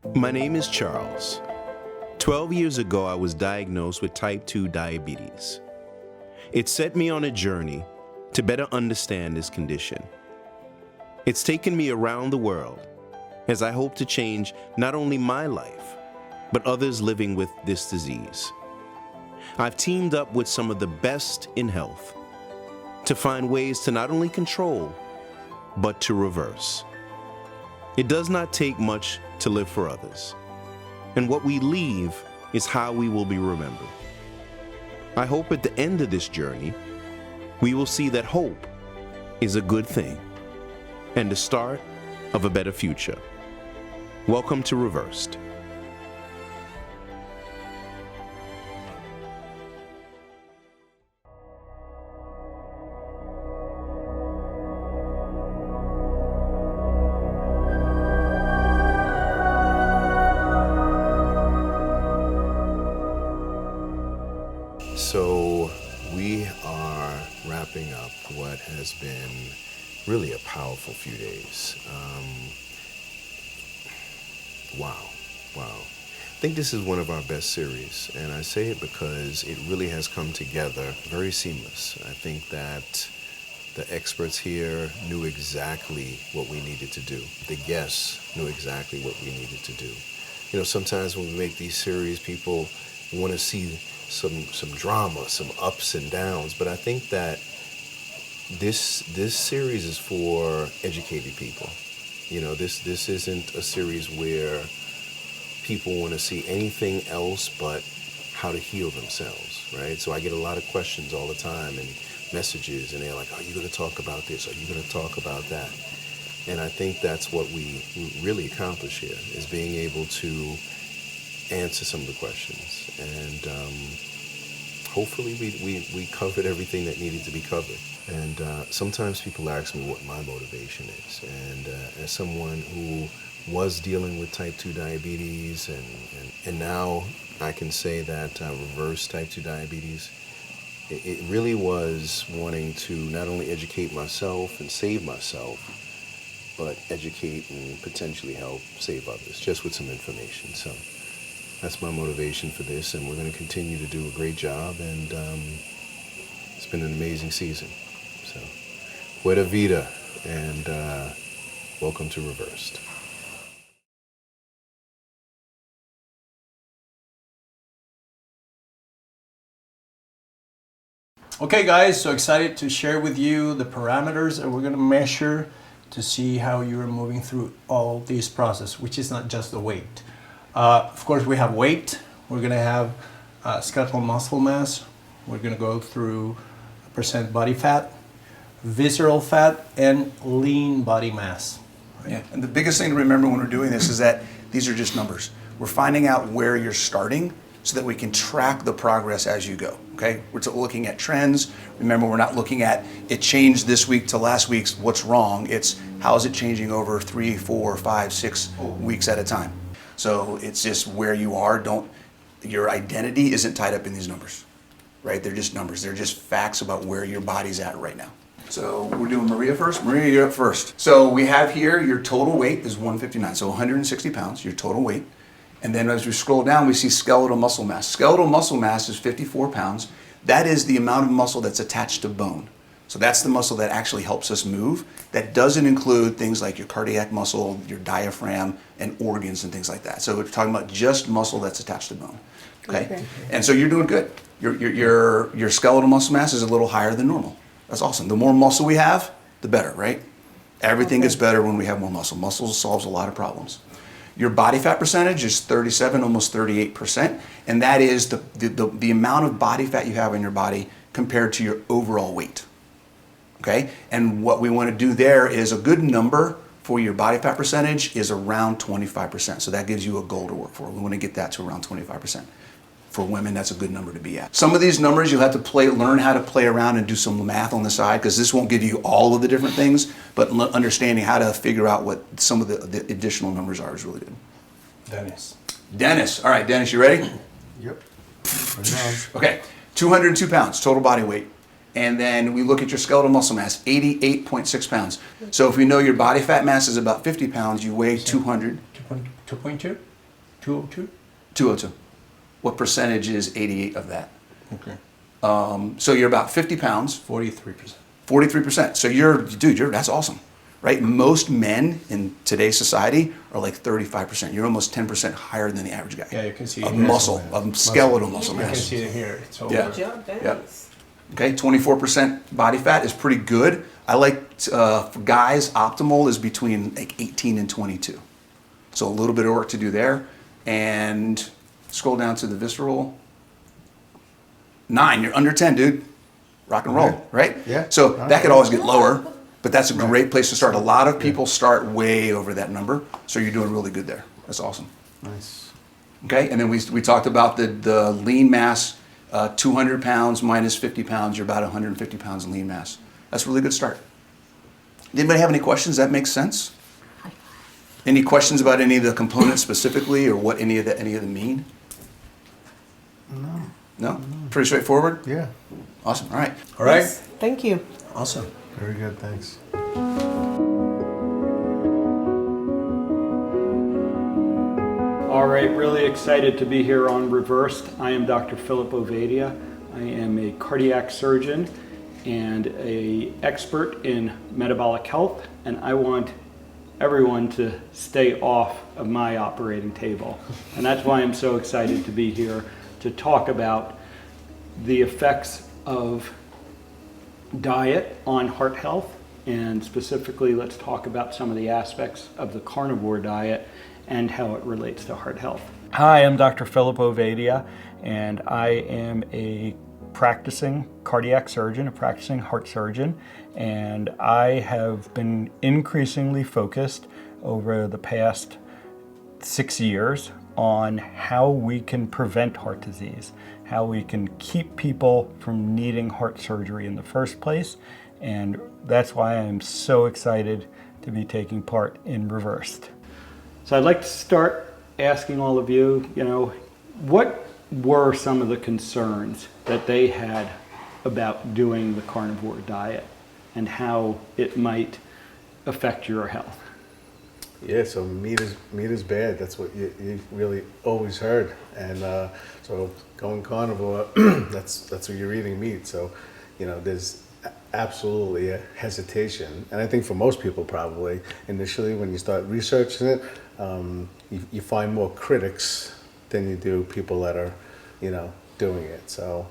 My name is Charles. 12 years ago, I was diagnosed with type 2 diabetes. It set me on a journey to better understand this condition. It's taken me around the world as I hope to change not only my life, but others living with this disease. I've teamed up with some of the best in health to find ways to not only control, but to reverse. It does not take much to live for others, and what we leave is how we will be remembered. I hope at the end of this journey, we will see that hope is a good thing and the start of a better future. Welcome to Reversed. So we are wrapping up what has been really a powerful few days. Wow. I think this is one of our best series, and I say it because it really has come together very seamless. I think that the experts here knew exactly what we needed to do. The guests knew exactly what we needed to do. You know, sometimes when we make these series, people want to see some drama, some ups and downs, but I think that this series is for educated people. You know, this isn't a series where people want to see anything else but how to heal themselves, right? So I get a lot of questions all the time and messages, and they're like, are you going to talk about this? Are you going to talk about that? And I think that's what we really accomplish here, is being able to answer some of the questions. And hopefully we covered everything that needed to be covered. And sometimes people ask me what my motivation is. And as someone who was dealing with type 2 diabetes, and now I can say that I reversed type 2 diabetes, it really was wanting to not only educate myself and save myself, but educate and potentially help save others, just with some information. So that's my motivation for this, and we're going to continue to do a great job, and it's been an amazing season. So, Pura Vida, and welcome to Reversed. Okay guys, so excited to share with you the parameters that we're going to measure to see how you're moving through all this process, which is not just the weight. Of course, we have weight, we're going to have skeletal muscle mass, we're going to go through percent body fat, visceral fat, and lean body mass. Right? Yeah, and the biggest thing to remember when we're doing this is that these are just numbers. We're finding out where you're starting so that we can track the progress as you go, okay? We're looking at trends. Remember, we're not looking at it changed this week to last week's, what's wrong. It's how is it changing over 3, 4, 5, 6 weeks at a time. So it's just where you are. Your identity isn't tied up in these numbers, right? They're just numbers. They're just facts about where your body's at right now. So we're doing Maria first. Maria, you're up first. So we have here your total weight is 159, so 160 pounds, your total weight. And then as we scroll down, we see skeletal muscle mass. Skeletal muscle mass is 54 pounds. That is the amount of muscle that's attached to bone. So that's the muscle that actually helps us move. That doesn't include things like your cardiac muscle, your diaphragm, and organs and things like that. So we're talking about just muscle that's attached to bone. Okay? And so you're doing good. Your skeletal muscle mass is a little higher than normal. That's awesome. The more muscle we have, the better, right? Everything gets better when we have more muscle. Muscle solves a lot of problems. Your body fat percentage is 37, almost 38%, and that is the amount of body fat you have in your body compared to your overall weight. Okay? And what we want to do there is a good number for your body fat percentage is around 25%. So that gives you a goal to work for. We want to get that to around 25%. For women, that's a good number to be at. Some of these numbers you'll have to learn how to play around and do some math on the side, because this won't give you all of the different things, but understanding how to figure out what some of the additional numbers are is really good. Dennis. All right, Dennis, you ready? Yep. Okay, 202 pounds, total body weight. And then we look at your skeletal muscle mass, 88.6 pounds. So if we know your body fat mass is about 50 pounds, you weigh 200. 2.2? 202? 202. What percentage is 88 of that? Okay. So you're about 50 pounds, 43%. 43%. So that's awesome, right? Most men in today's society are like 35%. You're almost 10% higher than the average guy. Yeah, you can see Of it here. muscle, of skeletal muscle You can mass. see it here. It's over. Yeah. Good job, guys. Yeah. Okay, 24% body fat is pretty good. I like, for guys, optimal is between like 18 and 22. So a little bit of work to do there. And scroll down to the visceral. 9, you're under 10, dude. Rock and roll, Okay. right? Yeah. So All that right. could always get lower, but that's a great place to start. A lot of people start way over that number, so you're doing really good there. That's awesome. Nice. Okay, and then we talked about the lean mass, 200 pounds minus 50 pounds, you're about 150 pounds in lean mass. That's a really good start. Anybody have any questions? That makes sense? Any questions about any of the components specifically, or what any of them mean? No. No? Pretty straightforward? Yeah. Awesome, all right. All right. Yes, thank you. Awesome. Very good. Thanks. All right, really excited to be here on Reversed. I am Dr. Philip Ovadia. I am a cardiac surgeon and an expert in metabolic health, and I want everyone to stay off of my operating table. And that's why I'm so excited to be here to talk about the effects of diet on heart health, and specifically let's talk about some of the aspects of the carnivore diet and how it relates to heart health. Hi, I'm Dr. Philip Ovadia, and I am a practicing cardiac surgeon, a practicing heart surgeon, and I have been increasingly focused over the past 6 years on how we can prevent heart disease, how we can keep people from needing heart surgery in the first place, and that's why I'm so excited to be taking part in Reversed. So I'd like to start asking all of you, what were some of the concerns that they had about doing the carnivore diet and how it might affect your health? Yeah. So meat is bad. That's what you really always heard. And so going carnivore, that's what you're eating meat. So there's absolutely a hesitation, and I think for most people probably initially when you start researching it, you find more critics than you do people that are doing it. So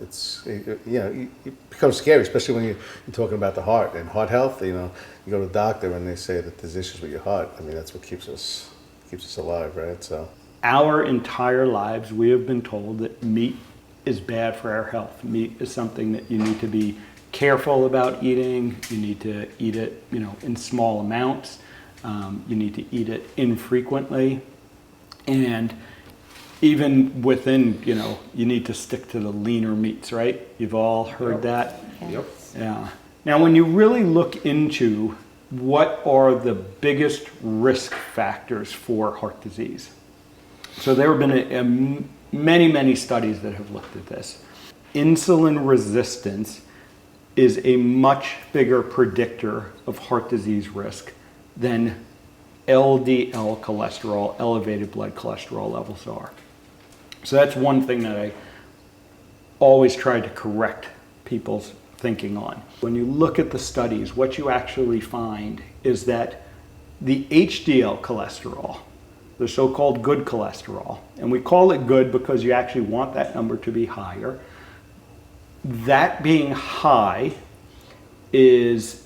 it becomes scary, especially when you're talking about the heart and heart health. You go to the doctor and they say that there's issues with your heart. I mean, that's what keeps us alive, right? So our entire lives we have been told that meat is bad for our health. Meat is something that you need to be careful about eating. You need to eat it, in small amounts. You need to eat it infrequently, and even within, you need to stick to the leaner meats, right? You've all heard that. Yep. Yeah. Now, when you really look into what are the biggest risk factors for heart disease, so there have been many studies that have looked at this. Insulin resistance is a much bigger predictor of heart disease risk than LDL cholesterol, elevated blood cholesterol levels are. So that's one thing that I always try to correct people's thinking on. When you look at the studies, what you actually find is that the HDL cholesterol, the so-called good cholesterol, and we call it good because you actually want that number to be higher, that being high is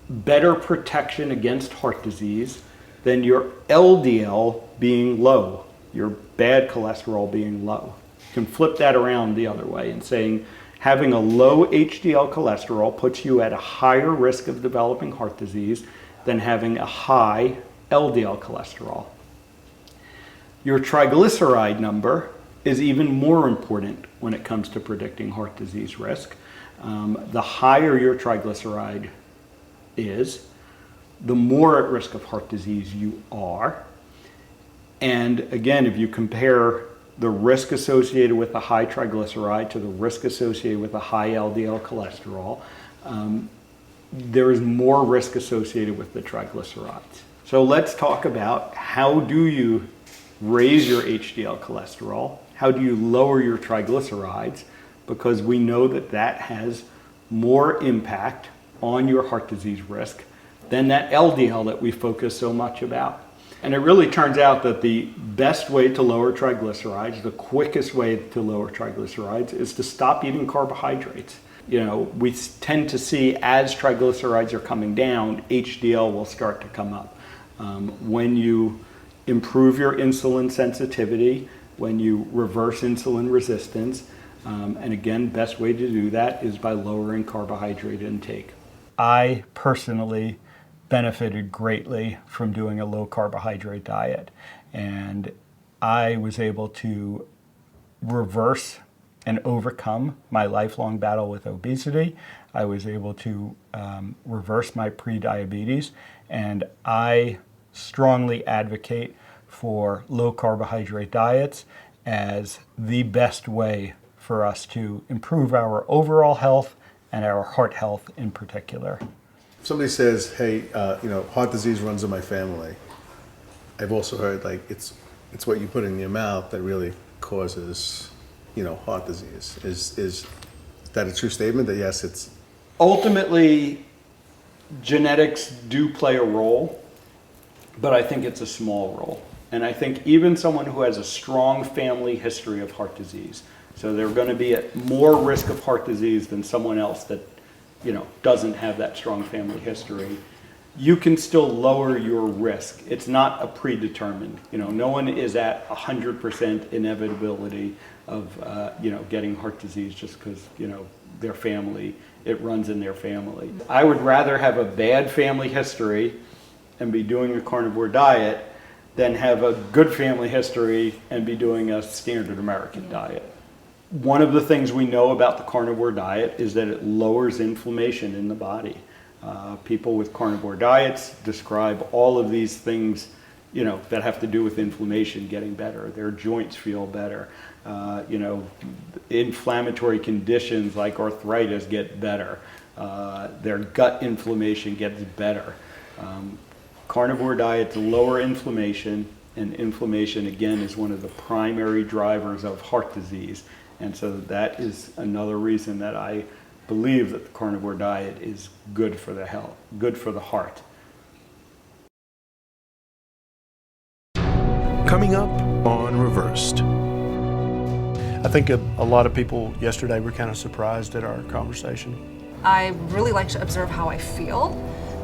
better protection against heart disease than your LDL being low, your bad cholesterol being low. You can flip that around the other way and saying having a low HDL cholesterol puts you at a higher risk of developing heart disease than having a high LDL cholesterol. Your triglyceride number is even more important when it comes to predicting heart disease risk. The higher your triglyceride is, the more at risk of heart disease you are. And again, if you compare the risk associated with a high triglyceride to the risk associated with a high LDL cholesterol, there is more risk associated with the triglycerides. So let's talk about how do you raise your HDL cholesterol? How do you lower your triglycerides? Because we know that that has more impact on your heart disease risk than that LDL that we focus so much about. And it really turns out that the best way to lower triglycerides, the quickest way to lower triglycerides, is to stop eating carbohydrates. You know, we tend to see as triglycerides are coming down, HDL will start to come up. When you improve your insulin sensitivity, when you reverse insulin resistance, and again, best way to do that is by lowering carbohydrate intake. I personally benefited greatly from doing a low carbohydrate diet, and I was able to reverse and overcome my lifelong battle with obesity. I was able to reverse my pre-diabetes, and I strongly advocate for low carbohydrate diets as the best way for us to improve our overall health and our heart health in particular. If somebody says, hey, heart disease runs in my family, I've also heard it's what you put in your mouth that really causes, heart disease. Is that a true statement that yes, it's... Ultimately, genetics do play a role, but I think it's a small role. And I think even someone who has a strong family history of heart disease, so they're going to be at more risk of heart disease than someone else that, doesn't have that strong family history, you can still lower your risk. It's not a predetermined. No one is at 100% inevitability of, getting heart disease just because, their family, it runs in their family. I would rather have a bad family history and be doing a carnivore diet than have a good family history and be doing a standard American diet. One of the things we know about the carnivore diet is that it lowers inflammation in the body. People with carnivore diets describe all of these things, that have to do with inflammation getting better. Their joints feel better. Inflammatory conditions like arthritis get better. Their gut inflammation gets better. Carnivore diets lower inflammation, and inflammation, again, is one of the primary drivers of heart disease. And so that is another reason that I believe that the carnivore diet is good for the health, good for the heart. Coming up on Reversed. I think a lot of people yesterday were kind of surprised at our conversation. I really like to observe how I feel,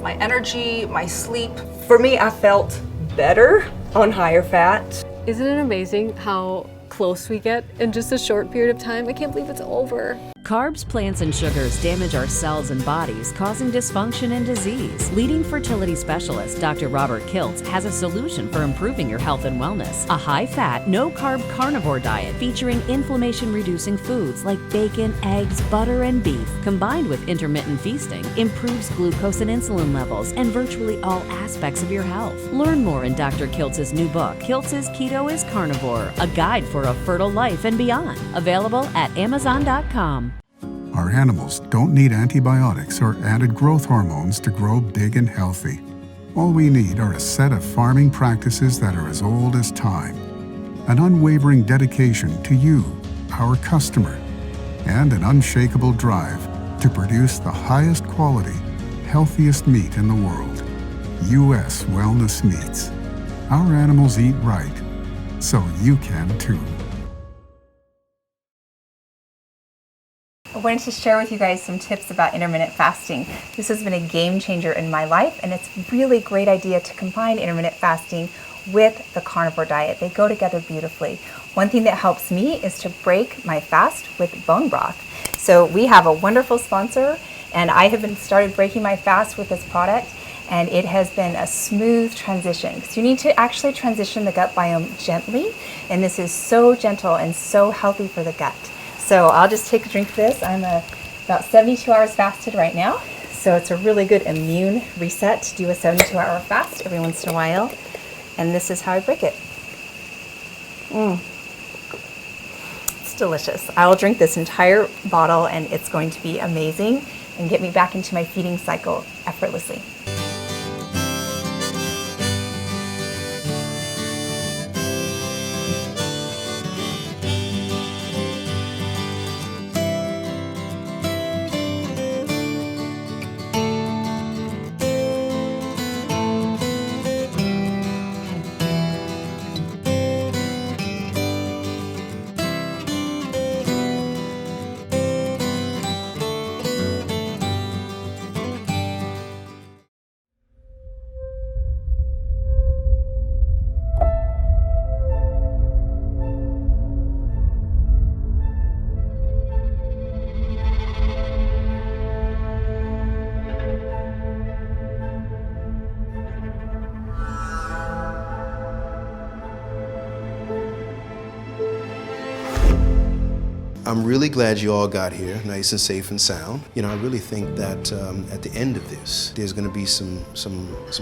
my energy, my sleep. For me, I felt better on higher fat. Isn't it amazing how close we get in just a short period of time? I can't believe it's over. Carbs, plants, and sugars damage our cells and bodies, causing dysfunction and disease. Leading fertility specialist Dr. Robert Kiltz has a solution for improving your health and wellness. A high-fat, no-carb carnivore diet featuring inflammation-reducing foods like bacon, eggs, butter, and beef, combined with intermittent feasting, improves glucose and insulin levels and virtually all aspects of your health. Learn more in Dr. Kiltz's new book, Kiltz's Keto is Carnivore, a guide for a fertile life and beyond. Available at Amazon.com. Our animals don't need antibiotics or added growth hormones to grow big and healthy. All we need are a set of farming practices that are as old as time, an unwavering dedication to you, our customer, and an unshakable drive to produce the highest quality, healthiest meat in the world. U.S. Wellness Meats. Our animals eat right, so you can too. I wanted to share with you guys some tips about intermittent fasting. This has been a game changer in my life, and it's really a great idea to combine intermittent fasting with the carnivore diet. They go together beautifully. One thing that helps me is to break my fast with bone broth. So we have a wonderful sponsor, and I have started breaking my fast with this product, and it has been a smooth transition because you need to actually transition the gut biome gently, and this is so gentle and so healthy for the gut. So I'll just take a drink of this. I'm about 72 hours fasted right now. So it's a really good immune reset to do a 72-hour fast every once in a while. And this is how I break it. It's delicious. I'll drink this entire bottle and it's going to be amazing and get me back into my feeding cycle effortlessly. I'm really glad you all got here, nice and safe and sound. I really think that at the end of this, there's going to be some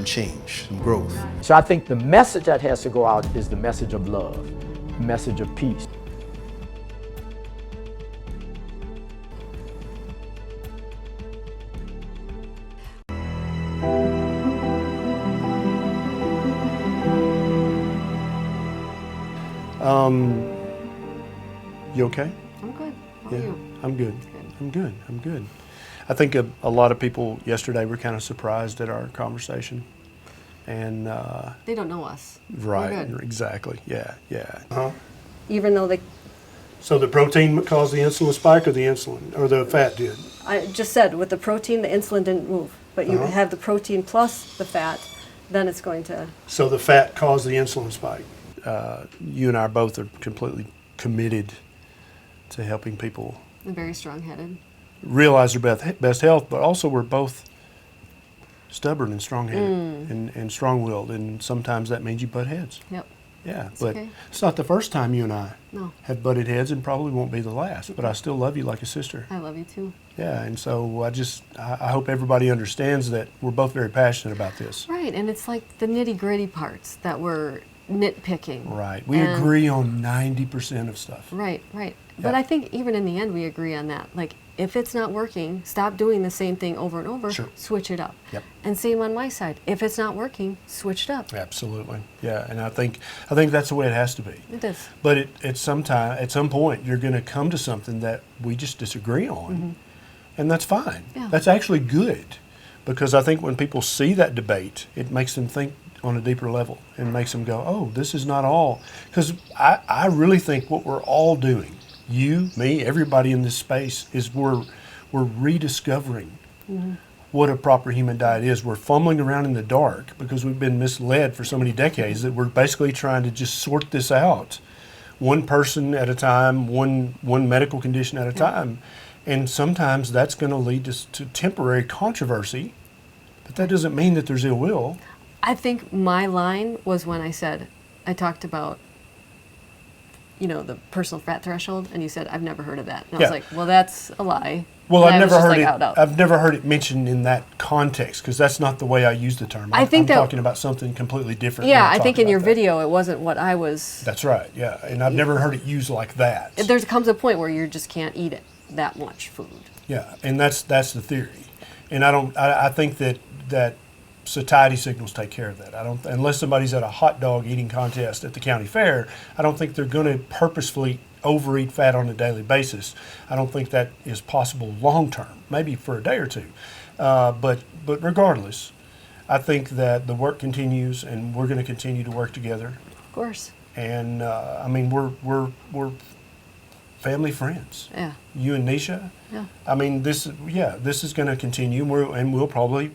change, some growth. So I think the message that has to go out is the message of love, the message of peace. You okay? I'm good. How are you? I'm good. I'm good. I think a lot of people yesterday were kind of surprised at our conversation. And they don't know us. Right, We're good. exactly. Yeah. Uh-huh. Even though So the protein caused the insulin spike, or the insulin, or the fat did? I just said with the protein, the insulin didn't move. But you have the protein plus the fat, then it's going to. So the fat caused the insulin spike. You and I both are completely committed to helping people I'm very strong-headed. realize their best health, but also we're both stubborn and strong-headed and strong-willed, and sometimes that means you butt heads. Yep. Yeah, It's but okay. it's not the first time you and I No. have butted heads, and probably won't be the last, but I still love you like a sister. I love you too. Yeah, and so I hope everybody understands that we're both very passionate about this. Right, and it's like the nitty-gritty parts that we're nitpicking. Right, we agree on 90% of stuff. Right. But I think even in the end we agree on that. Like, if it's not working, stop doing the same thing over and over, Sure. switch it up. Yep. And same on my side. If it's not working, switch it up. Absolutely, yeah, and I think that's the way it has to be. It is. But at some point, you're going to come to something that we just disagree on, and that's fine. Yeah. That's actually good, because I think when people see that debate, it makes them think on a deeper level and makes them go, oh, this is not all. Because I really think what we're all doing, you, me, everybody in this space, is we're rediscovering what a proper human diet is. We're fumbling around in the dark because we've been misled for so many decades that we're basically trying to just sort this out, one person at a time, one medical condition at a time. And sometimes that's going to lead to temporary controversy, but that doesn't mean that there's ill will. I think my line was when I talked about, the personal fat threshold, and you said, I've never heard of that. And I was like, well, that's a lie. Well, And I've never heard it. Out. I've never heard it mentioned in that context, because that's not the way I use the term. I'm talking about something completely different. Yeah, I think in your video it wasn't what I was. That's right. Yeah, and I've never heard it used like that. There comes a point where you just can't eat it that much food. Yeah, and that's the theory, and I think that satiety signals take care of that. Unless somebody's at a hot dog eating contest at the county fair, I don't think they're going to purposefully overeat fat on a daily basis. I don't think that is possible long term, maybe for a day or two. But regardless, I think that the work continues, and we're going to continue to work together. Of course. And I mean, we're family friends. Yeah. You and Nisha. Yeah. I mean, this is going to continue, and we'll probably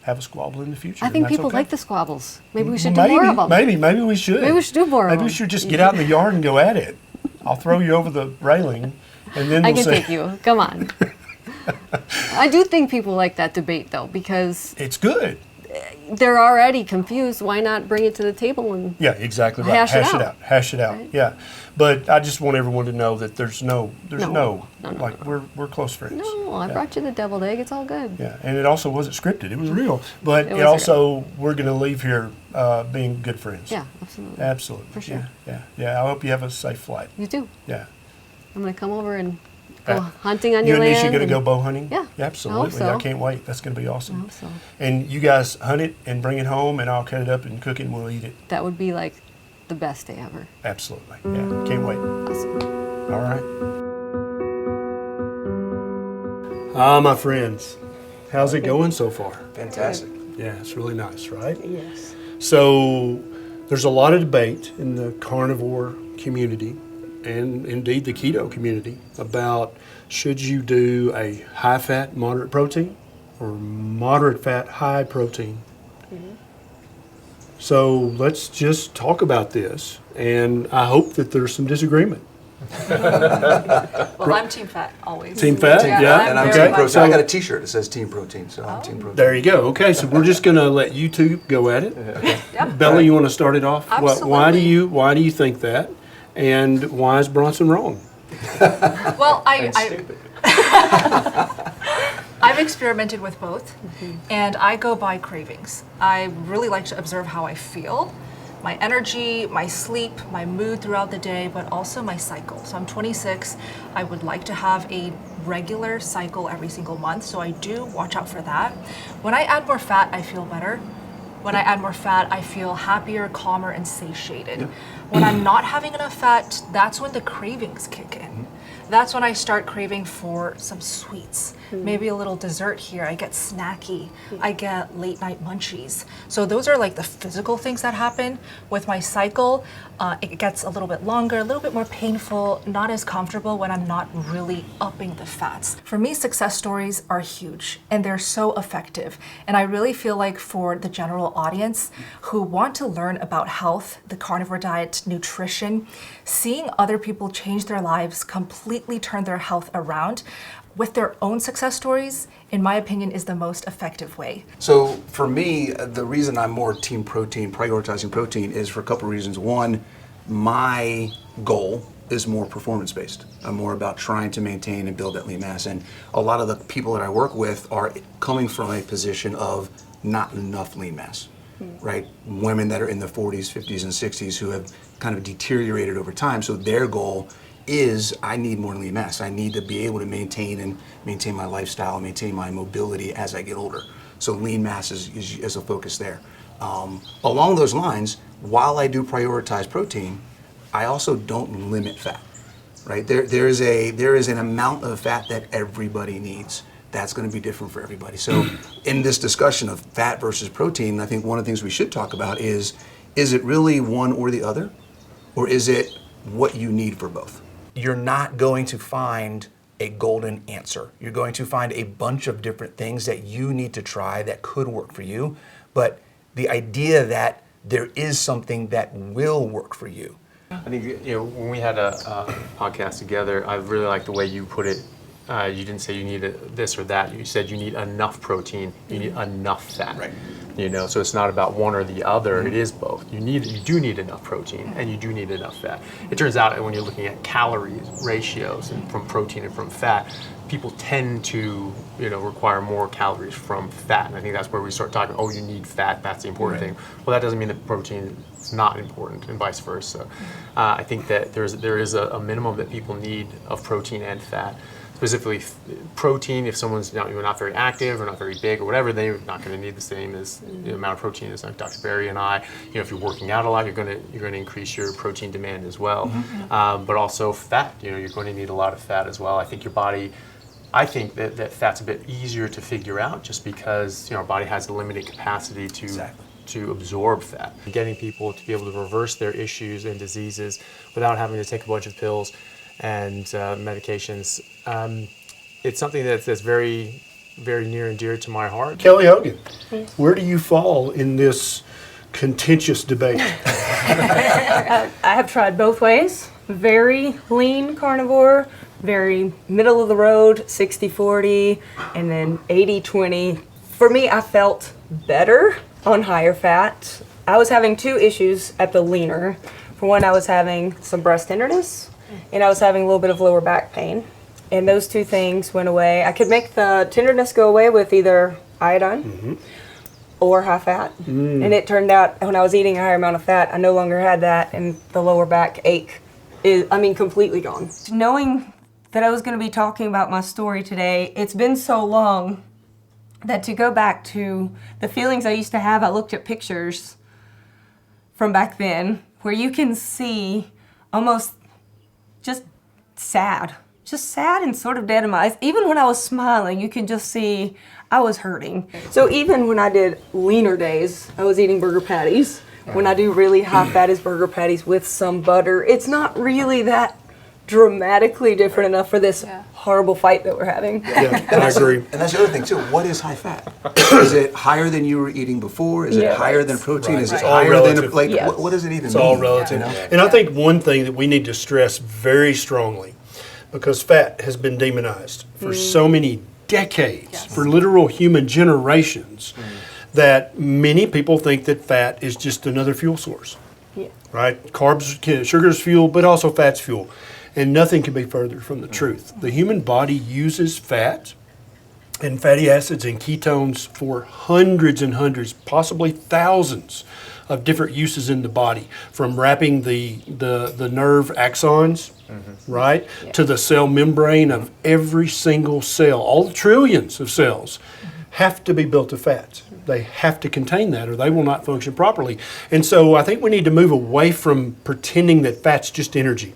have a squabble in the future. I think people like the squabbles. Maybe we should do more of them. Maybe we should. Maybe we should do more of them. Maybe we should just get out in the yard and go at it. I'll throw you over the railing, and then I can take you. Come on. I do think people like that debate, though, because it's good. They're already confused. Why not bring it to the table and exactly right. Hash it out. Right? Yeah, but I just want everyone to know that there's no. We're close friends. No, I brought you the deviled egg. It's all good. Yeah, and it also wasn't scripted. It was real, but it also we're going to leave here being good friends. Yeah, absolutely. Absolutely. For sure. Yeah. I hope you have a safe flight. You too. Yeah. I'm going to come over and go hunting on your land. You and Nisha going to go bow hunting? Yeah. Absolutely. I can't wait. That's going to be awesome. I hope so. And you guys hunt it and bring it home, and I'll cut it up and cook it, and we'll eat it. That would be like the best day ever. Absolutely. Yeah. Can't wait. Awesome. All right. My friends, how's it going so far? Fantastic. Yeah, it's really nice, right? Yes. So there's a lot of debate in the carnivore community, and indeed the keto community, about should you do a high fat, moderate protein, or moderate fat, high protein. So let's just talk about this, and I hope that there's some disagreement. Well, I'm team fat always. Team fat, yeah. And I'm team protein. I got a T-shirt that says team protein, so I'm team protein. There you go. Okay, so we're just going to let you two go at it. Yep. Bella, you want to start it off? Absolutely. Why do you think that? And why is Bronson wrong? Well, I've experimented with both, and I go by cravings. I really like to observe how I feel, my energy, my sleep, my mood throughout the day, but also my cycle. So I'm 26. I would like to have a regular cycle every single month, so I do watch out for that. When I add more fat, I feel better. When I add more fat, I feel happier, calmer, and satiated. When I'm not having enough fat, that's when the cravings kick in. That's when I start craving for some sweets, maybe a little dessert here. I get snacky, I get late night munchies. So those are like the physical things that happen. With my cycle, it gets a little bit longer, a little bit more painful, not as comfortable when I'm not really upping the fats. For me, success stories are huge and they're so effective. And I really feel like for the general audience who want to learn about health, the carnivore diet, nutrition, seeing other people change their lives, completely turn their health around with their own success stories, in my opinion, is the most effective way. So for me, the reason I'm more team protein, prioritizing protein, is for a couple of reasons. One, my goal is more performance-based. I'm more about trying to maintain and build that lean mass. And a lot of the people that I work with are coming from a position of not enough lean mass, right? Women that are in the 40s, 50s, and 60s who have kind of deteriorated over time. So their goal is, I need more lean mass. I need to be able to maintain my lifestyle, maintain my mobility as I get older. So lean mass is a focus there. Along those lines, while I do prioritize protein, I also don't limit fat, right? There is an amount of fat that everybody needs. That's going to be different for everybody. So in this discussion of fat versus protein, I think one of the things we should talk about is it really one or the other? Or is it what you need for both? You're not going to find a golden answer. You're going to find a bunch of different things that you need to try that could work for you. But the idea that there is something that will work for you. I think, when we had a podcast together, I really like the way you put it. You didn't say you need this or that. You said you need enough protein, you need enough fat. Right. So it's not about one or the other. It is both. You do need enough protein and you do need enough fat. It turns out that when you're looking at calories ratios and from protein and from fat, people tend to require more calories from fat. And I think that's where we start talking, you need fat, that's the important thing. Well, that doesn't mean that protein is not important and vice versa. I think that there is a minimum that people need of protein and fat. Specifically protein, if someone's not very active or not very big or whatever, they're not going to need the same as the amount of protein as like Dr. Berry and I. If you're working out a lot, you're going to increase your protein demand as well. But also fat, you're going to need a lot of fat as well. I think your body, that fat's a bit easier to figure out just because our body has a limited capacity to absorb fat. Getting people to be able to reverse their issues and diseases without having to take a bunch of pills and medications. It's something that's very, very near and dear to my heart. Kelly Hogan, where do you fall in this contentious debate? I have tried both ways. Very lean carnivore, very middle of the road, 60-40, and then 80-20. For me, I felt better on higher fat. I was having two issues at the leaner. For one, I was having some breast tenderness, and I was having a little bit of lower back pain. And those two things went away. I could make the tenderness go away with either iodine or high fat. And it turned out when I was eating a higher amount of fat, I no longer had that, and the lower back ache is, completely gone. Knowing that I was going to be talking about my story today, it's been so long that to go back to the feelings I used to have, I looked at pictures from back then where you can see almost just sad and sort of dead in my eyes. Even when I was smiling, you can just see I was hurting. So even when I did leaner days, I was eating burger patties. When I do really high fatty burger patties with some butter, it's not really that dramatically different enough for this horrible fight that we're having. Yeah, I agree. And that's the other thing too. What is high fat? Is it higher than you were eating before? Is it higher than protein? Is it higher than what does it even mean? It's all relative. And I think one thing that we need to stress very strongly, because fat has been demonized for so many decades, for literal human generations, that many people think that fat is just another fuel source. Right? Carbs, sugar's fuel, but also fat's fuel. And nothing can be further from the truth. The human body uses fat and fatty acids and ketones for hundreds and hundreds, possibly thousands of different uses in the body, from wrapping the nerve axons, right, to the cell membrane of every single cell. All the trillions of cells have to be built of fats. They have to contain that or they will not function properly. And so I think we need to move away from pretending that fat's just energy,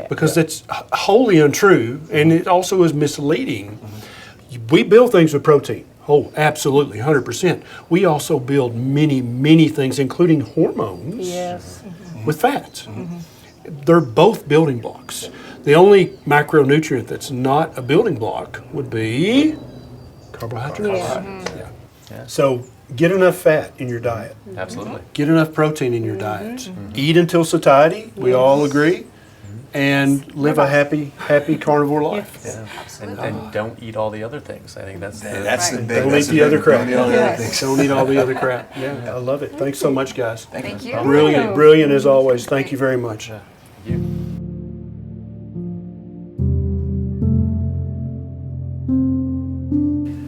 because that's wholly untrue, and it also is misleading. We build things with protein. Oh, absolutely, 100%. We also build many, many things, including hormones, with fats. They're both building blocks. The only macronutrient that's not a building block would be carbohydrates. So get enough fat in your diet. Absolutely. Get enough protein in your diet. Eat until satiety, we all agree, and live a happy carnivore life. Yeah. And don't eat all the other things. I think that's the big. Don't eat the other crap. Don't eat all the other crap. Yeah, I love it. Thanks so much, guys. Thank you. Brilliant as always. Thank you very much.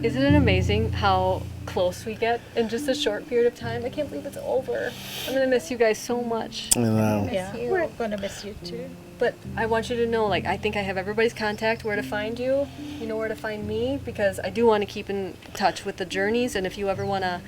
Isn't it amazing how close we get in just a short period of time? I can't believe it's over. I'm going to miss you guys so much. I know. Yeah, we're going to miss you too. But I want you to know, like, I think I have everybody's contact, where to find you. You know where to find me, because I do want to keep in touch with the journeys. And if you ever want to,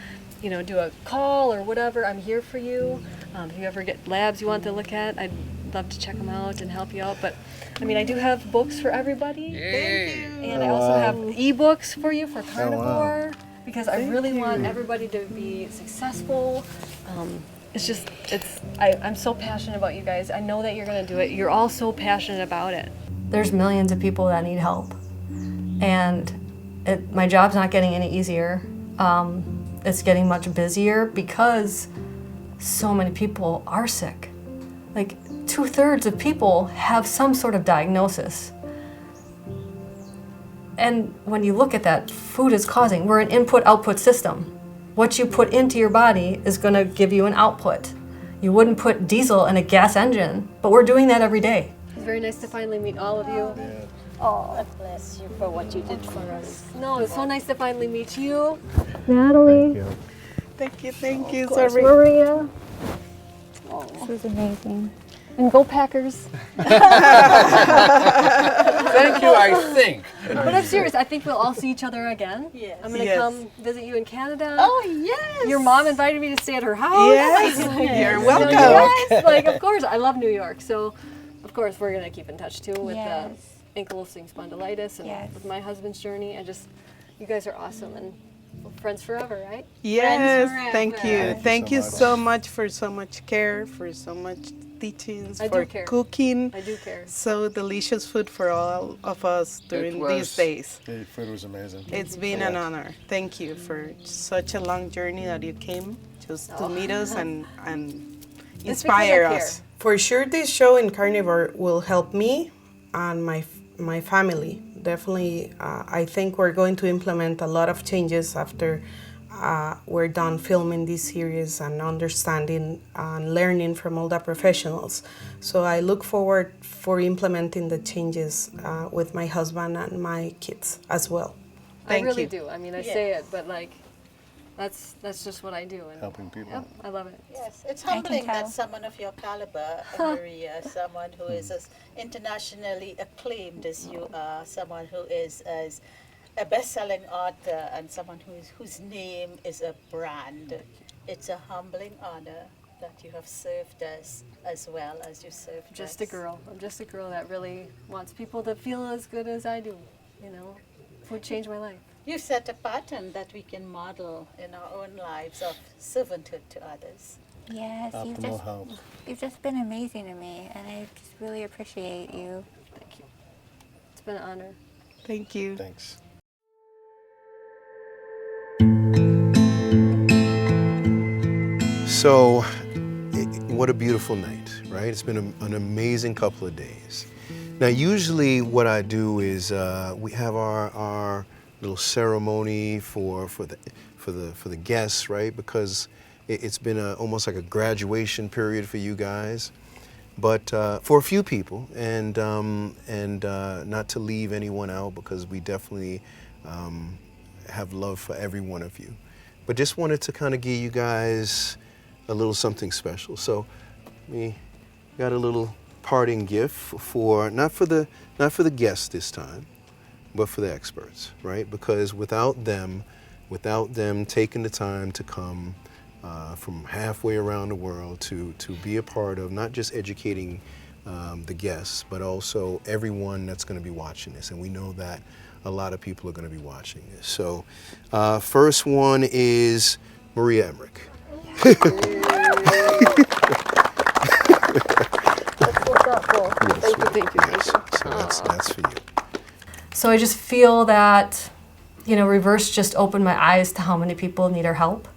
you know, do a call or whatever, I'm here for you. If you ever get labs you want to look at, I'd love to check them out and help you out. But I mean, I do have books for everybody. Thank you. And I also have ebooks for you for Carnivore, because I really want everybody to be successful. I'm so passionate about you guys. I know that you're going to do it. You're all so passionate about it. There's millions of people that need help. And my job's not getting any easier. It's getting much busier because so many people are sick. Like 2/3 of people have some sort of diagnosis. And when you look at that, food is causing, we're an input-output system. What you put into your body is going to give you an output. You wouldn't put diesel in a gas engine, but we're doing that every day. It's very nice to finally meet all of you. Oh, God bless you for what you did for us. No, it's so nice to finally meet you. Natalie. Thank you, Maria. This is amazing. And go Packers. Thank you, I think. But I'm serious. I think we'll all see each other again. Yes. I'm going to come visit you in Canada. Oh, yes. Your mom invited me to stay at her house. Yes. You're welcome. Yes. Like, of course, I love New York. So, of course, we're going to keep in touch, too, with ankylosing spondylitis and with my husband's journey. And just, you guys are awesome. And friends forever, right? Yes, Friends thank forever. you. Thank you so much for so much care, for so much teachings, I for do care. cooking. I do care. So delicious food for all of us during these days. The food was amazing. It's been an honor. Thank you for such a long journey that you came just to meet us and inspire us. For sure, this show in Carnivore will help me and my family. Definitely, I think we're going to implement a lot of changes after we're done filming this series and understanding and learning from all the professionals. So I look forward for implementing the changes with my husband and my kids as well. Thank I really you. do. I mean, I say it, but like, that's just what I do. And helping people. Yep, I love it. Yes, it's humbling that someone of your caliber, Maria, someone who is as internationally acclaimed as you are, someone who is as a best-selling author, and someone whose name is a brand. It's a humbling honor that you have served us as well as you served Just us. a girl. I'm just a girl that really wants people to feel as good as I do. You know, food changed my life. You set a pattern that we can model in our own lives of servanthood to others. Yes, you've just been amazing to me, and I just really appreciate you. Thank you. It's been an honor. Thank you. Thanks. So, what a beautiful night, right? It's been an amazing couple of days. Now, usually what I do is we have our little ceremony for the guests, right? Because it's been almost like a graduation period for you guys. but for a few people, and not to leave anyone out, because we definitely have love for every one of you. But just wanted to kind of give you guys a little something special. So we got a little parting gift for not for the guests this time, but for the experts, right? Because without them taking the time to come from halfway around the world to be a part of not just educating the guests, but also everyone that's going to be watching this. And we know that a lot of people are going to be watching this. So first one is Maria Emmerich. That's so thoughtful. Thank you. So that's for you. So I just feel that, Reverse just opened my eyes to how many people need our help.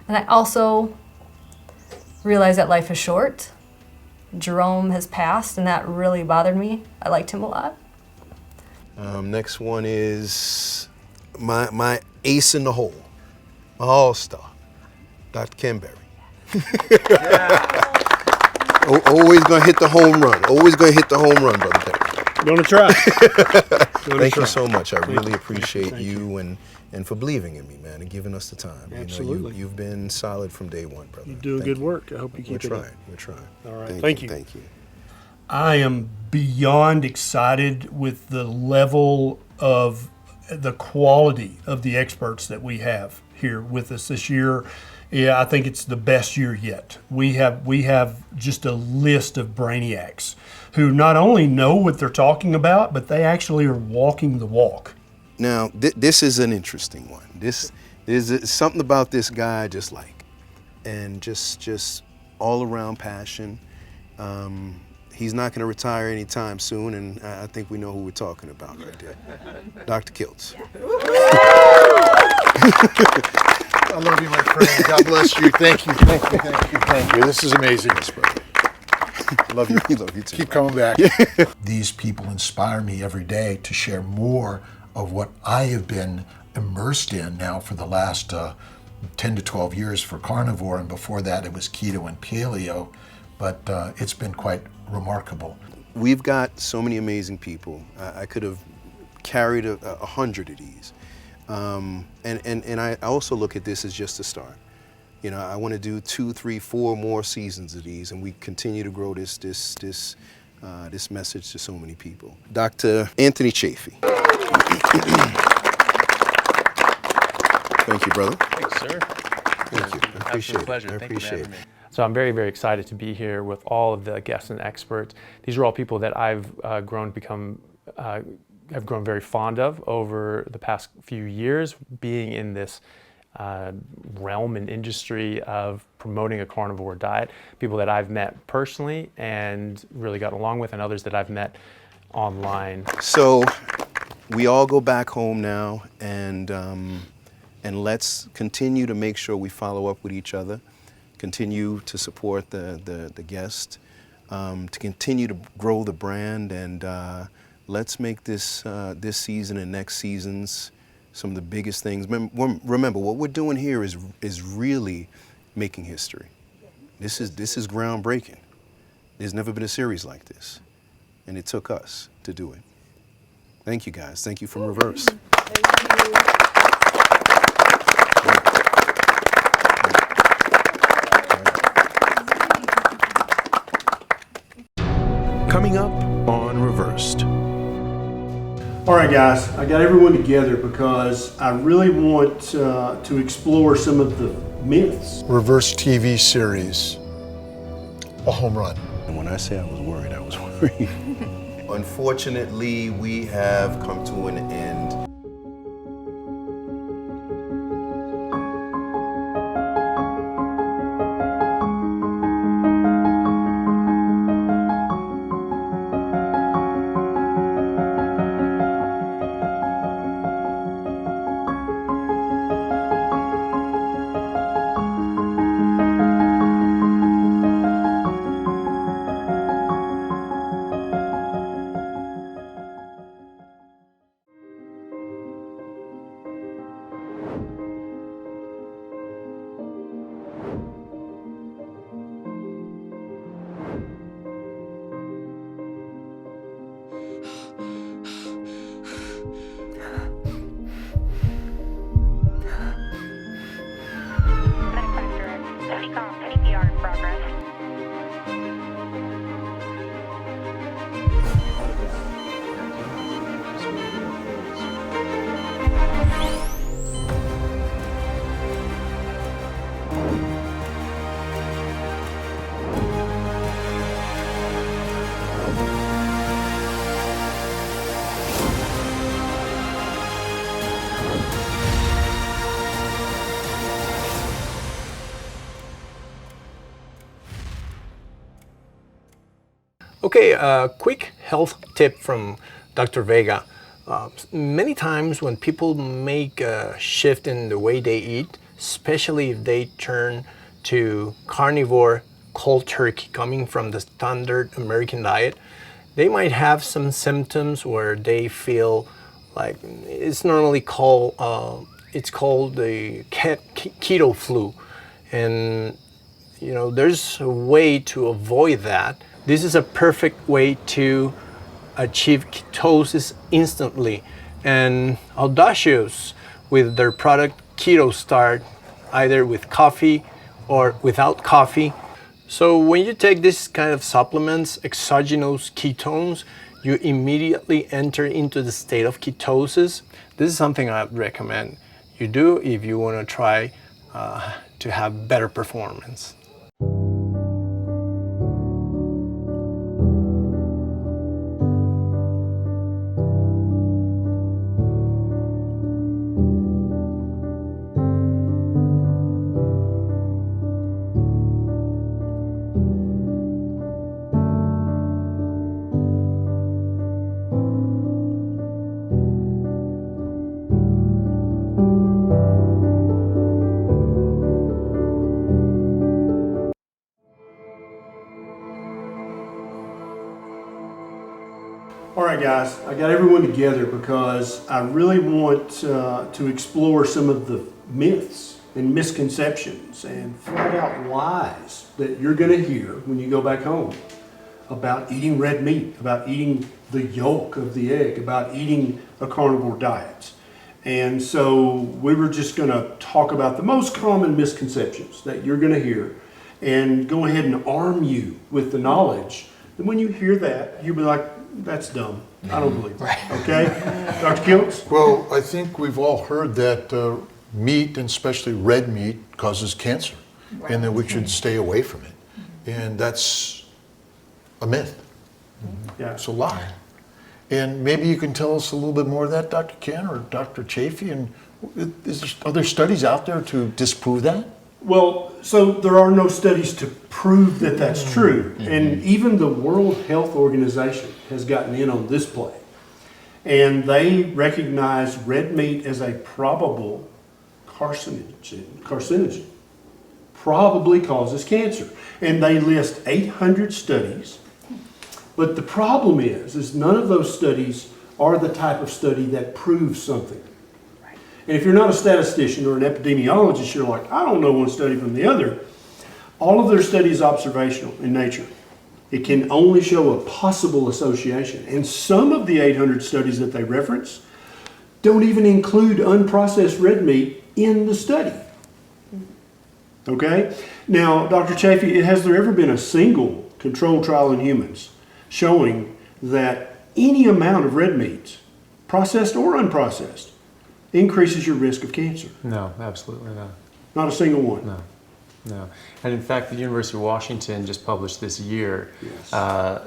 And I also realize that life is short. Jerome has passed, and that really bothered me. I liked him a lot. Next one is my ace in the hole, my all-star, Dr. Ken Berry. Always gonna hit the home run. Always gonna hit the home run, Brother Perry. Gonna try. Thank you so much. I really appreciate you and for believing in me, man, and giving us the time. Absolutely. You've been solid from day one, brother. You're doing good work. I hope you keep it up. We're trying. All right. Thank you. Thank you. I am beyond excited with the level of the quality of the experts that we have here with us this year. Yeah, I think it's the best year yet. We have just a list of brainiacs who not only know what they're talking about, but they actually are walking the walk. Now, this is an interesting one. This is something about this guy I just like, and just all around passion. He's not going to retire anytime soon, and I think we know who we're talking about right there. Dr. Kiltz. I love you, my friend. God bless you. Thank you. This is amazing. Love you. Love you too. Keep coming back. These people inspire me every day to share more of what I have been immersed in now for the last 10 to 12 years for carnivore, and before that it was keto and paleo, but it's been quite remarkable. We've got so many amazing people. I could have carried 100 of these. And I also look at this as just a start. I want to do 2, 3, 4 more seasons of these, and we continue to grow this message to so many people. Dr. Anthony Chafee. Thank you, brother. Thanks, sir. Thank you. I appreciate it. Pleasure. I Thank you for appreciate having it. me. So I'm very, very excited to be here with all of the guests and experts. These are all people that I've grown very fond of over the past few years, being in this realm and industry of promoting a carnivore diet. People that I've met personally and really got along with, and others that I've met online. So we all go back home now, and let's continue to make sure we follow up with each other, continue to support the guest, to continue to grow the brand, and let's make this season and next seasons some of the biggest things. Remember, what we're doing here is really making history. This is groundbreaking. There's never been a series like this, and it took us to do it. Thank you, guys. Thank you from Reverse. Coming up on Reversed. All right, guys, I got everyone together because I really want to explore some of the myths. Reverse TV series, a home run. And when I say I was worried, I was worried. Unfortunately, we have come to an end. Okay, a quick health tip from Dr. Vega. Many times when people make a shift in the way they eat, especially if they turn to carnivore cold turkey coming from the standard American diet, they might have some symptoms where they feel like it's normally called the keto flu, and there's a way to avoid that. This is a perfect way to achieve ketosis instantly, and Audacious with their product Keto Start, either with coffee or without coffee. So when you take this kind of supplements, exogenous ketones, you immediately enter into the state of ketosis. This is something I recommend you do if you want to try to have better performance. All right, guys, I got everyone together because I really want to explore some of the myths and misconceptions and flat out lies that you're going to hear when you go back home about eating red meat, about eating the yolk of the egg, about eating a carnivore diet. And so we were just going to talk about the most common misconceptions that you're going to hear and go ahead and arm you with the knowledge. And when you hear that, you'll be like, that's dumb. I don't believe that. Okay? Dr. Kiltz? Well, I think we've all heard that meat, and especially red meat, causes cancer, and that we should stay away from it. And that's a myth. Yeah. It's a lie. And maybe you can tell us a little bit more of that, Dr. Ken or Dr. Chafee. And are there studies out there to disprove that? Well, so there are no studies to prove that that's true. And even the World Health Organization has gotten in on this play. And they recognize red meat as a probable carcinogen. Probably causes cancer. And they list 800 studies. But the problem is none of those studies are the type of study that proves something. And if you're not a statistician or an epidemiologist, you're like, I don't know one study from the other. All of their study is observational in nature. It can only show a possible association. And some of the 800 studies that they reference don't even include unprocessed red meat in the study. Okay? Now, Dr. Chafee, has there ever been a single controlled trial in humans showing that any amount of red meat, processed or unprocessed, increases your risk of cancer? No, absolutely not. Not a single one? No. And in fact, the University of Washington just published this year a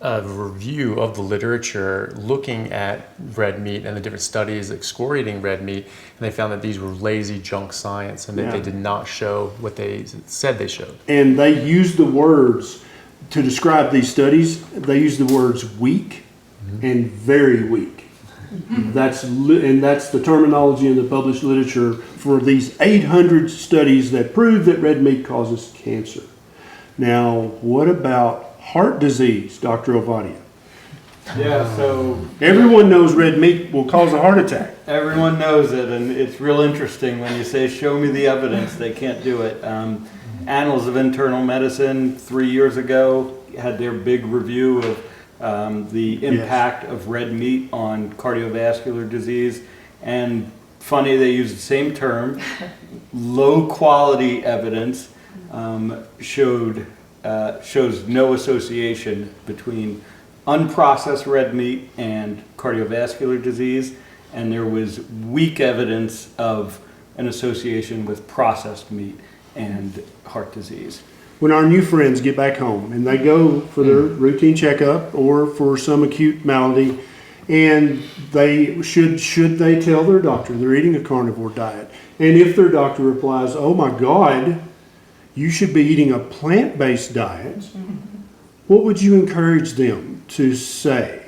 review of the literature looking at red meat and the different studies excoriating red meat, and they found that these were lazy junk science and that they did not show what they said they showed. And they used the words to describe these studies, they used the words weak and very weak. That's the terminology in the published literature for these 800 studies that prove that red meat causes cancer. Now, what about heart disease, Dr. Ovadia? Yeah, so everyone knows red meat will cause a heart attack. Everyone knows it, and it's real interesting when you say, show me the evidence, they can't do it. Annals of Internal Medicine 3 years ago had their big review of the impact of red meat on cardiovascular disease. And funny, they use the same term. Low quality evidence shows no association between unprocessed red meat and cardiovascular disease. And there was weak evidence of an association with processed meat and heart disease. When our new friends get back home and they go for their routine checkup or for some acute malady, and they should they tell their doctor they're eating a carnivore diet, and if their doctor replies, oh my God, you should be eating a plant-based diet, what would you encourage them to say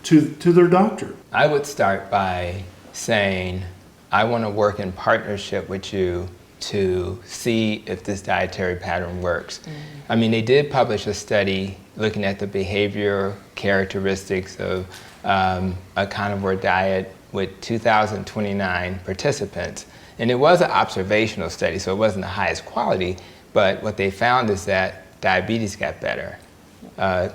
to their doctor? I would start by saying, I want to work in partnership with you to see if this dietary pattern works. I mean, they did publish a study looking at the behavior characteristics of a carnivore diet with 2,029 participants. And it was an observational study, so it wasn't the highest quality, but what they found is that diabetes got better. The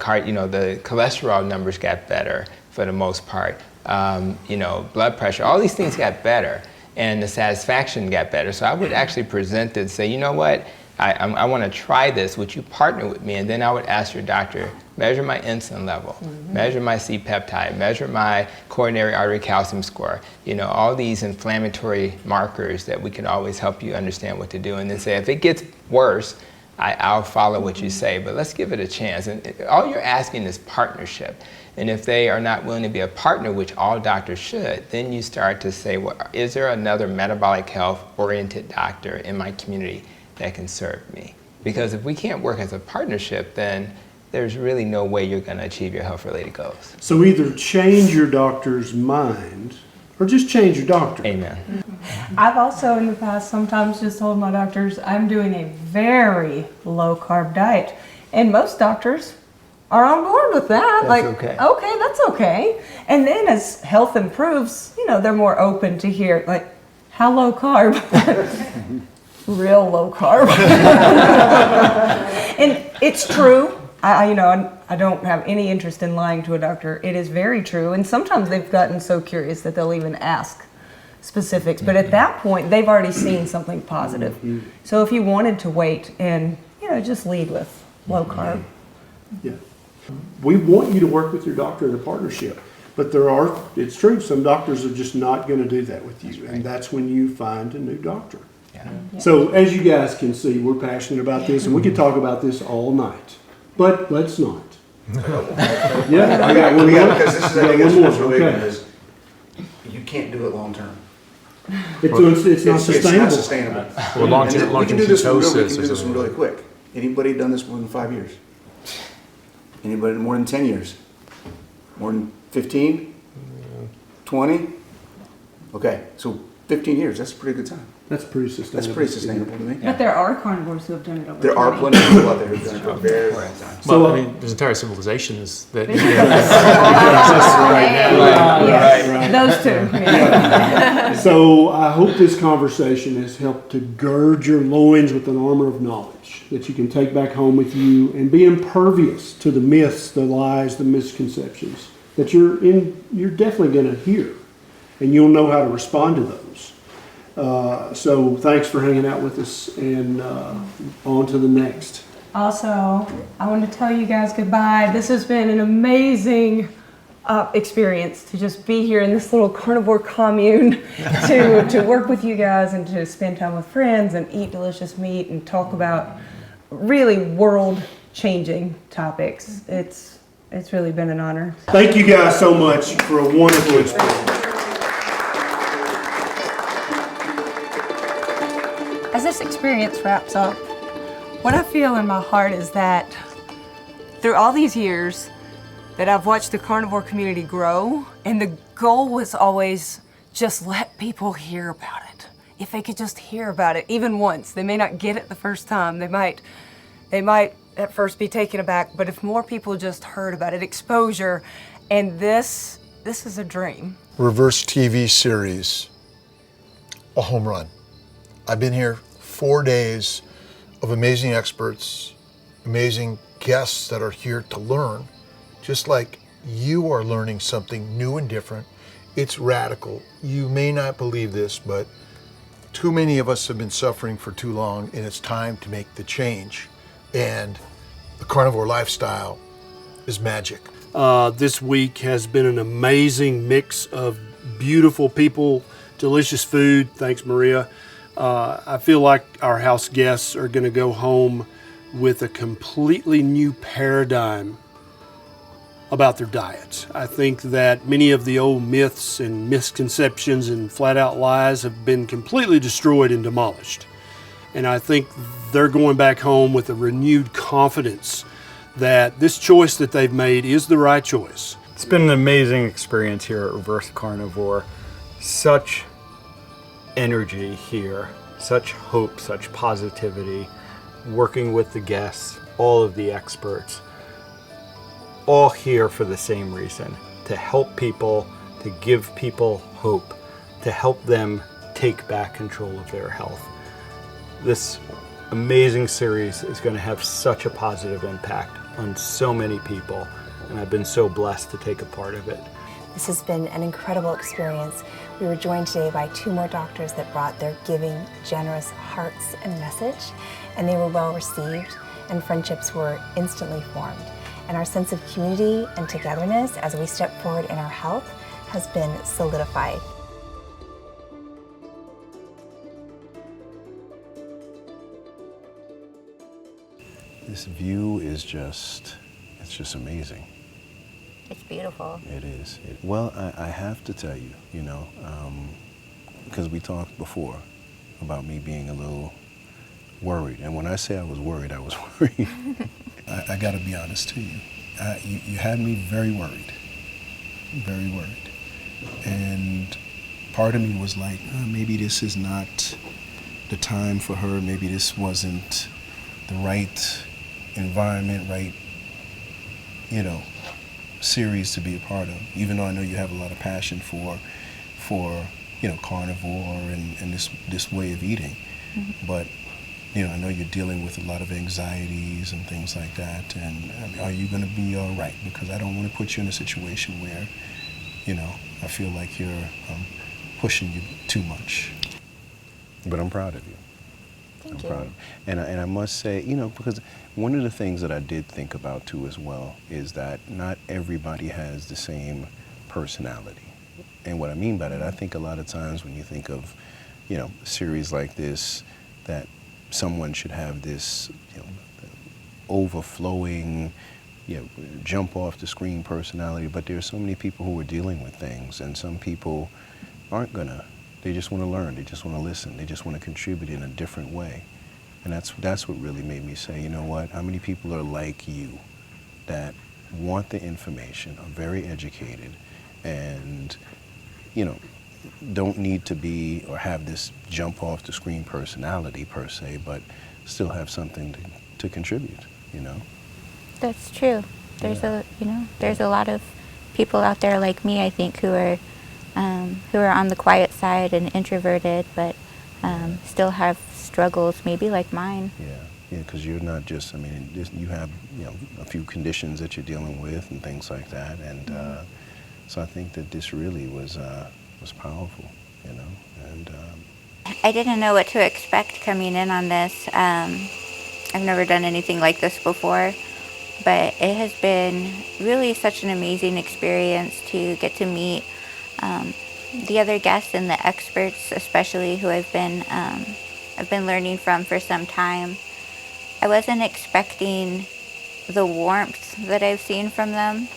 cholesterol numbers got better for the most part. Blood pressure, all these things got better, and the satisfaction got better. So I would actually present it and say, you know what, I want to try this, would you partner with me? And then I would ask your doctor, measure my insulin level, measure my C-peptide, measure my coronary artery calcium score, all these inflammatory markers that we can always help you understand what to do. And then say, if it gets worse, I'll follow what you say, but let's give it a chance. And all you're asking is partnership. And if they are not willing to be a partner, which all doctors should, then you start to say, well, is there another metabolic health oriented doctor in my community that can serve me? Because if we can't work as a partnership, then there's really no way you're going to achieve your health related goals. So either change your doctor's mind or just change your doctor. Amen. I've also in the past sometimes just told my doctors I'm doing a very low carb diet, and most doctors are on board with that. Okay, that's okay. And then as health improves, they're more open to hear, like, how low carb? Real low carb. And it's true. I don't have any interest in lying to a doctor. It is very true. And sometimes they've gotten so curious that they'll even ask specifics. But at that point, they've already seen something positive. So if you wanted to wait and, just lead with low carb. Yeah. We want you to work with your doctor in a partnership. But it's true, some doctors are just not going to do that with you. And that's when you find a new doctor. Yeah. So as you guys can see, we're passionate about this, and we could talk about this all night. But let's not. Yeah, I got one more. Because this is, I think it's really good, is you can't do it long term. It's not sustainable. It's not sustainable. Well, long-term we can do this ketosis one really quick. Anybody done this more than 5 years? Anybody more than 10 years? More than 15? 20? Okay, so 15 years, that's a pretty good time. That's pretty sustainable. That's pretty sustainable to me. But there are carnivores who have done it over There are 20. plenty of people out there who've done it for a very long time. Well, there's entire civilizations that exist Right. Those two. Yeah. So I hope this conversation has helped to gird your loins with an armor of knowledge that you can take back home with you and be impervious to the myths, the lies, the misconceptions that you're definitely going to hear, and you'll know how to respond to those. So thanks for hanging out with us, and on to the next. Also, I want to tell you guys goodbye. This has been an amazing experience to just be here in this little carnivore commune, to work with you guys and to spend time with friends and eat delicious meat and talk about really world-changing topics. It's really been an honor. Thank you guys so much for a wonderful experience. As this experience wraps up, what I feel in my heart is that through all these years that I've watched the carnivore community grow, and the goal was always just let people hear about it. If they could just hear about it, even once. They may not get it the first time. They might at first be taken aback, but if more people just heard about it, exposure, and this is a dream. Reverse TV series, a home run. I've been here 4 days of amazing experts, amazing guests that are here to learn, just like you are learning something new and different. It's radical. You may not believe this, but too many of us have been suffering for too long, and it's time to make the change. And the carnivore lifestyle is magic. This week has been an amazing mix of beautiful people, delicious food. Thanks, Maria. I feel like our house guests are going to go home with a completely new paradigm about their diets. I think that many of the old myths and misconceptions and flat out lies have been completely destroyed and demolished. And I think they're going back home with a renewed confidence that this choice that they've made is the right choice. It's been an amazing experience here at Reverse Carnivore. Such energy here, such hope, such positivity, working with the guests, all of the experts, all here for the same reason, to help people, to give people hope, to help them take back control of their health. This amazing series is going to have such a positive impact on so many people, and I've been so blessed to take a part of it. This has been an incredible experience. We were joined today by 2 more doctors that brought their giving, generous hearts and message, and they were well received, and friendships were instantly formed. And our sense of community and togetherness as we step forward in our health has been solidified. This view is just, it's just amazing. It's beautiful. It is. Well, I have to tell you, you know, because we talked before about me being a little worried. And when I say I was worried, I was worried. I got to be honest to you. You had me very worried. Very worried. And part of me was like, maybe this is not the time for her. Maybe this wasn't the right environment, right, you know, series to be a part of. Even though I know you have a lot of passion for you know, carnivore and this way of eating. Mm-hmm. But, you know, I know you're dealing with a lot of anxieties and things like that. And I mean, are you going to be all right? Because I don't want to put you in a situation where, you know, I feel like you're pushing you too much. But I'm proud of you. Thank I'm proud. And I must say, you know, because one of the things that I did think about too as well is that not everybody has the same personality. And what I mean by that, I think a lot of times when you think of, you know, a series like this, that someone should have this, you know, overflowing, you know, jump off the screen personality. But there are so many people who are dealing with things, and some people aren't gonna. They just want to learn. They just want to listen. They just want to contribute in a different way. And that's what really made me say, you know what, how many people are like you that want the information, are very educated, and, you know, don't need to be or have this jump off the screen personality per se, but still have something to contribute, you know? That's true. There's there's a lot of people out there like me, I think, who are on the quiet side and introverted, but still have struggles, maybe like mine. Yeah, because you're not just, I mean, you have, you know, a few conditions that you're dealing with and things like that, and so I think that this really was powerful, you know, and I didn't know what to expect coming in on this. I've never done anything like this before, but it has been really such an amazing experience to get to meet the other guests and the experts, especially who I've been learning from for some time. I wasn't expecting the warmth that I've seen from them.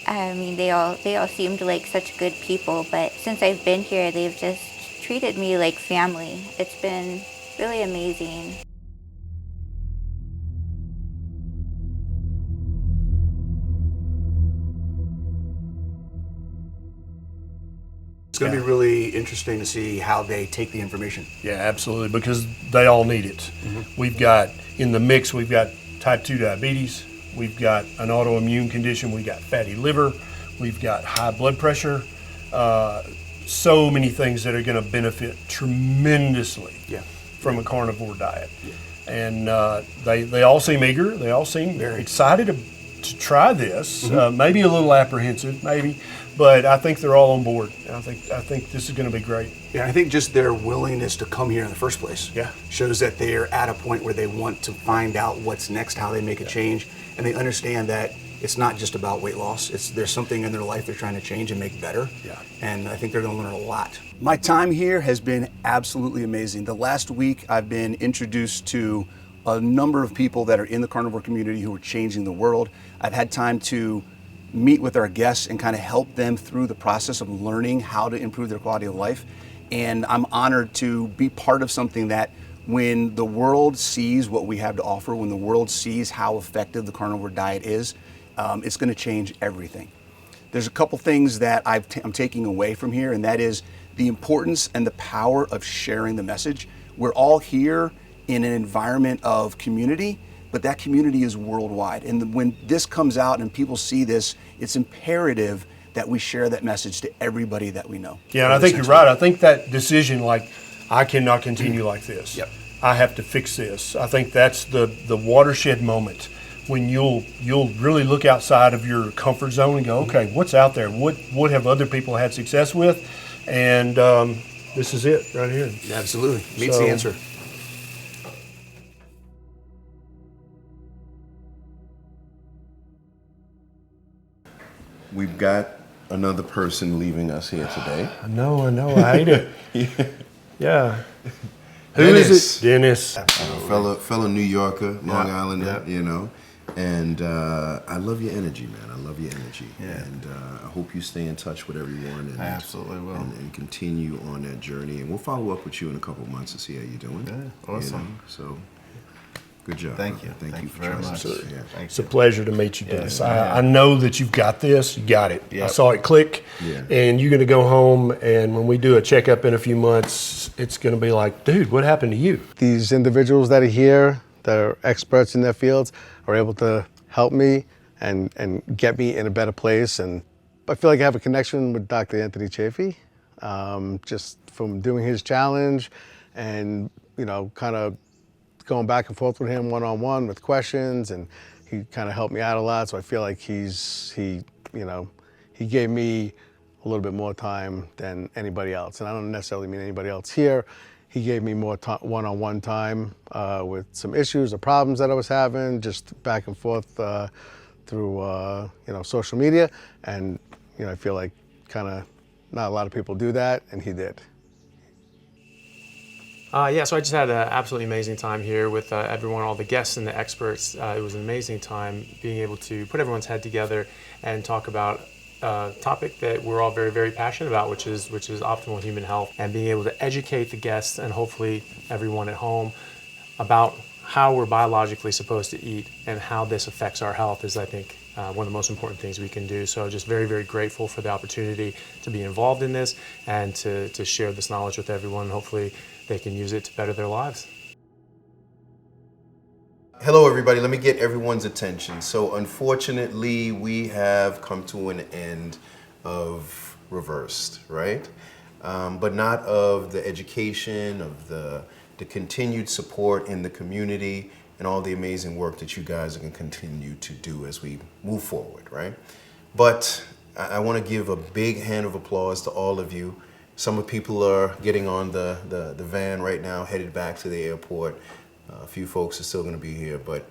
I mean, they all seemed like such good people, but since I've been here, they've just treated me like family. It's been really amazing. It's going to be really interesting to see how they take the information. Yeah, absolutely, because they all need it. Mm-hmm. We've got, in the mix, we've got type 2 diabetes, we've got an autoimmune condition, we've got fatty liver, we've got high blood pressure, so many things that are going to benefit tremendously from a carnivore diet. Yeah. And they all seem eager, they all seem very excited to try this, maybe a little apprehensive, maybe, but I think they're all on board. I think this is going to be great. Yeah, I think just their willingness to come here in the first place shows that they're at a point where they want to find out what's next, how they make a change, and they understand that it's not just about weight loss. There's something in their life they're trying to change and make better. Yeah. And I think they're going to learn a lot. My time here has been absolutely amazing. The last week I've been introduced to a number of people that are in the carnivore community who are changing the world. I've had time to meet with our guests and kind of help them through the process of learning how to improve their quality of life. And I'm honored to be part of something that when the world sees what we have to offer, when the world sees how effective the carnivore diet is, it's going to change everything. There's a couple things that I'm taking away from here, and that is the importance and the power of sharing the message. We're all here in an environment of community, but that community is worldwide. And when this comes out and people see this, it's imperative that we share that message to everybody that we know. Yeah, and I think you're right. I think that decision, like, I cannot continue like this. Yep. I have to fix this. I think that's the watershed moment when you'll really look outside of your comfort zone and go, okay, what's out there? What have other people had success with? And this is it right here. Absolutely. Meets the answer. We've got another person leaving us here today. I know. I hate it. Yeah. Who Dennis. is it? Dennis. Fellow New Yorker, Long Islander, Yeah. you know. And I love your energy, man. I love your energy. Yeah. And I hope you stay in touch with everyone. And, I absolutely will. And continue on that journey. And we'll follow up with you in a couple of months to see how you're doing. Yeah, awesome. You know? So, good job. Thank you. Thank you for very joining much. us. Yeah. It's a pleasure to meet you, Yeah. Dennis. Yeah. I know that you've got this. You got it. Yep. I saw it click. Yeah. And you're going to go home, and when we do a checkup in a few months, it's going to be like, dude, what happened to you? These individuals that are here, that are experts in their fields, are able to help me and get me in a better place. And I feel like I have a connection with Dr. Anthony Chafee, just from doing his challenge and, you know, kind of going back and forth with him one-on-one with questions, and he kind of helped me out a lot. So I feel like he gave me a little bit more time than anybody else. And I don't necessarily mean anybody else here. He gave me more one-on-one time with some issues or problems that I was having, just back and forth through social media. And I feel like kind of not a lot of people do that, and he did. Yeah, so I just had an absolutely amazing time here with everyone, all the guests and the experts. It was an amazing time being able to put everyone's head together and talk about a topic that we're all very, very passionate about, which is optimal human health, and being able to educate the guests and hopefully everyone at home about how we're biologically supposed to eat and how this affects our health is, I think, one of the most important things we can do. So just very, very grateful for the opportunity to be involved in this and to share this knowledge with everyone. Hopefully they can use it to better their lives. Hello, everybody. Let me get everyone's attention. So unfortunately, we have come to an end of Reversed, right? But not of the education, of the continued support in the community, and all the amazing work that you guys are going to continue to do as we move forward, right? But I want to give a big hand of applause to all of you. Some of the people are getting on the van right now, headed back to the airport. A few folks are still going to be here, but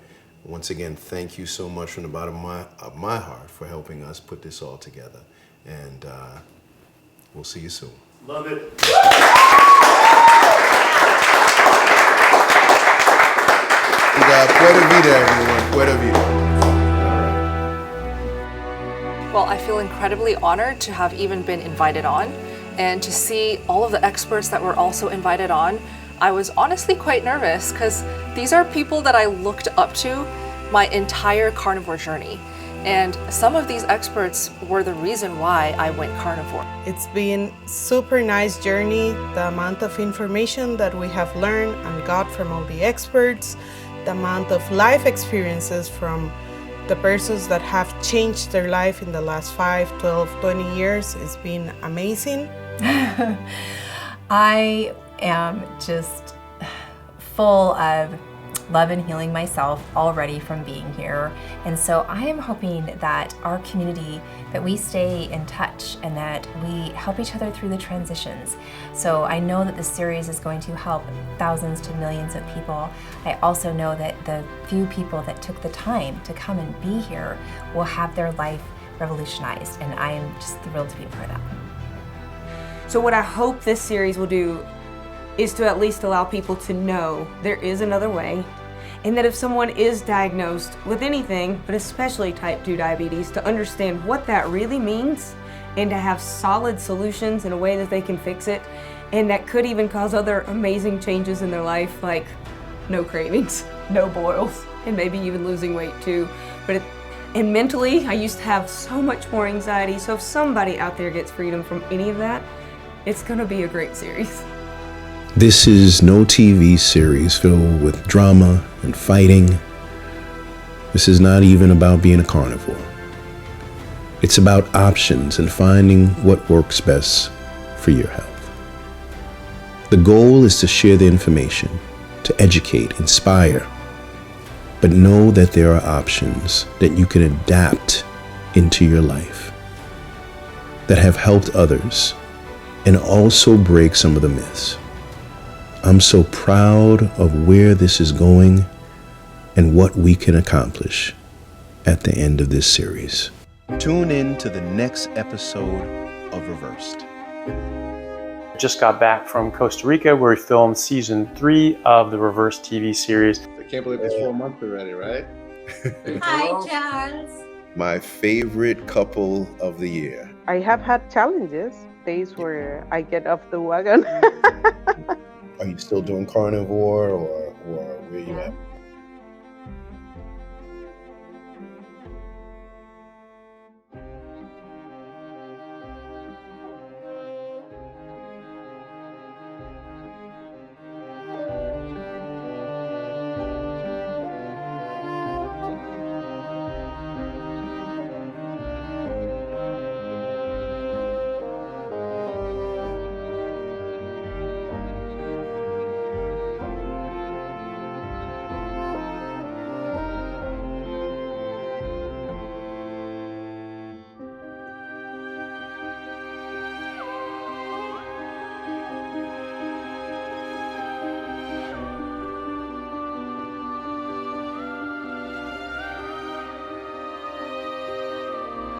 once again, thank you so much from the bottom of my heart for helping us put this all together. And we'll see you soon. Love it. Puerto Vida, everyone. Puerto Vida. Well, I feel incredibly honored to have even been invited on, and to see all of the experts that were also invited on. I was honestly quite nervous because these are people that I looked up to my entire carnivore journey. And some of these experts were the reason why I went carnivore. It's been super nice journey, the amount of information that we have learned and got from all the experts, the amount of life experiences from the persons that have changed their life in the last 5, 12, 20 years. It's been amazing. I am just full of love and healing myself already from being here. And so I am hoping that our community, that we stay in touch and that we help each other through the transitions. So I know that this series is going to help thousands to millions of people. I also know that the few people that took the time to come and be here will have their life revolutionized. And I am just thrilled to be a part of that. So what I hope this series will do is to at least allow people to know there is another way, and that if someone is diagnosed with anything, but especially type 2 diabetes, to understand what that really means and to have solid solutions in a way that they can fix it, And that could even cause other amazing changes in their life, like no cravings, no boils, and maybe even losing weight too. And mentally, I used to have so much more anxiety. So if somebody out there gets freedom from any of that, it's gonna be a great series. This is no TV series filled with drama and fighting. This is not even about being a carnivore. It's about options and finding what works best for your health. The goal is to share the information, to educate, inspire, but know that there are options that you can adapt into your life that have helped others and also break some of the myths. I'm so proud of where this is going and what we can accomplish at the end of this series. Tune in to the next episode of Reversed. Just got back from Costa Rica where we filmed season 3 of the Reverse TV series. I can't believe it's 4 months already, right? Hi, Charles. My favorite couple of the year. I have had challenges, days where I get off the wagon. Are you still doing carnivore or where are you at?